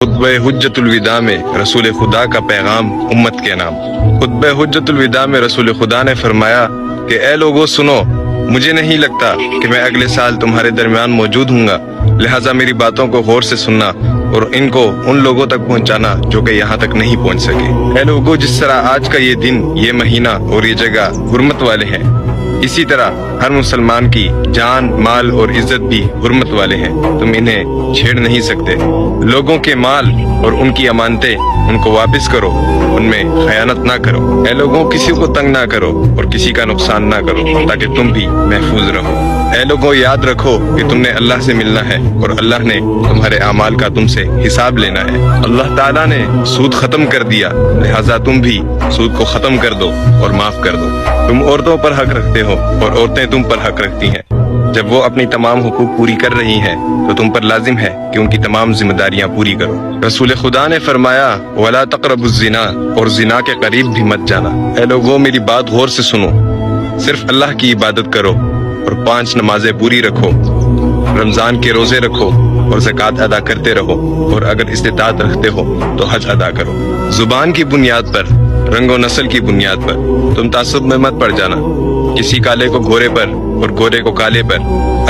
खुतबा हुज्जतुल विदा में रसूल खुदा का पैगाम उम्मत के नाम। खुतबा हुज्जतुल विदा में रसूल खुदा ने फरमाया कि ए लोगों सुनो, मुझे नहीं लगता कि मैं अगले साल तुम्हारे दरमियान मौजूद हूँगा, लिहाजा मेरी बातों को गौर से सुनना और इनको उन लोगों तक पहुँचाना जो कि यहाँ तक नहीं पहुँच सके। ए लोगों, जिस तरह आज का ये दिन, ये महीना और ये जगह हुर्मत वाले हैं, इसी तरह हर मुसलमान की जान, माल और इज्जत भी हुर्मत वाले हैं। तुम इन्हें छेड़ नहीं सकते। लोगों के माल और उनकी अमानतें उनको वापस करो, उनमें खयानत ना करो। ऐ लोगों, किसी को तंग ना करो और किसी का नुकसान ना करो, ताकि तुम भी महफूज रहो। ऐ लोगों, याद रखो कि तुमने अल्लाह से मिलना है और अल्लाह ने तुम्हारे अमाल का तुमसे हिसाब लेना है। अल्लाह ताला ने सूद खत्म कर दिया, लिहाजा तुम भी सूद को खत्म कर दो और माफ कर दो। तुम औरतों पर हक रखते हो और औरतें तुम पर हक रखती हैं। जब वो अपनी तमाम हुकूक पूरी कर रही हैं, तो तुम पर लाजिम है कि उनकी तमाम जिम्मेदारियां पूरी करो। रसूल खुदा ने फरमाया, वला तक़रबुज़्ज़िना, और जिना के करीब भी मत जाना। ऐ लोगों, मेरी बात गौर से सुनो। सिर्फ अल्लाह की इबादत करो और 5 नमाजें पूरी रखो, रमजान के रोजे रखो और ज़कात अदा करते रहो, और अगर इस्तिताअत रखते हो तो हज अदा करो। जुबान की बुनियाद पर, रंगो नस्ल की बुनियाद पर तुम तासुब में मत पड़ जाना। किसी काले को गोरे पर और गोरे को काले पर,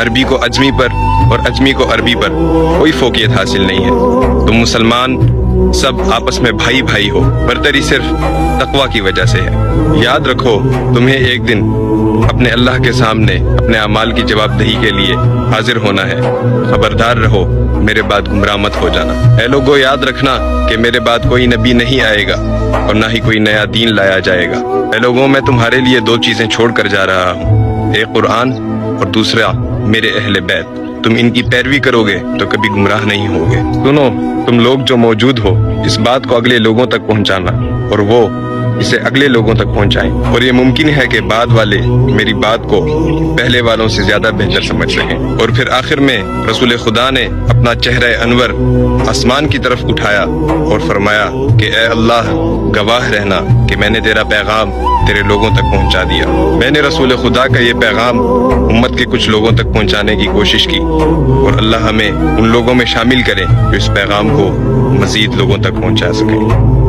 अरबी को अजमी पर और अजमी को अरबी पर कोई फोकियत हासिल नहीं है। तुम मुसलमान सब आपस में भाई भाई हो, बरतरी सिर्फ तकवा की वजह से है। याद रखो, तुम्हें एक दिन अपने अल्लाह के सामने अपने अमाल की जवाबदेही के लिए हाजिर होना है। खबरदार रहो, मेरे बाद गुमराह मत हो जाना। ऐ लोगों, याद रखना कि मेरे बाद कोई नबी नहीं आएगा और ना ही कोई नया दीन लाया जाएगा। ऐ लोगों, मैं तुम्हारे लिए 2 चीजें छोड़ कर जा रहा हूँ, एक कुरान और दूसरा मेरे अहले बैत। तुम इनकी पैरवी करोगे तो कभी गुमराह नहीं होगे। सुनो, तुम लोग जो मौजूद हो, इस बात को अगले लोगों तक पहुंचाना और वो इसे अगले लोगों तक पहुंचाएं, और ये मुमकिन है कि बाद वाले मेरी बात को पहले वालों से ज्यादा बेहतर समझ सकें। और फिर आखिर में रसूल खुदा ने अपना चेहरा अनवर आसमान की तरफ उठाया और फरमाया कि ए अल्लाह, गवाह रहना कि मैंने तेरा पैगाम तेरे लोगों तक पहुंचा दिया। मैंने रसूल खुदा का ये पैगाम उम्मत के कुछ लोगों तक पहुंचाने की कोशिश की, और अल्लाह हमें उन लोगों में शामिल करे जो इस पैगाम को मजीद लोगों तक पहुंचा सके।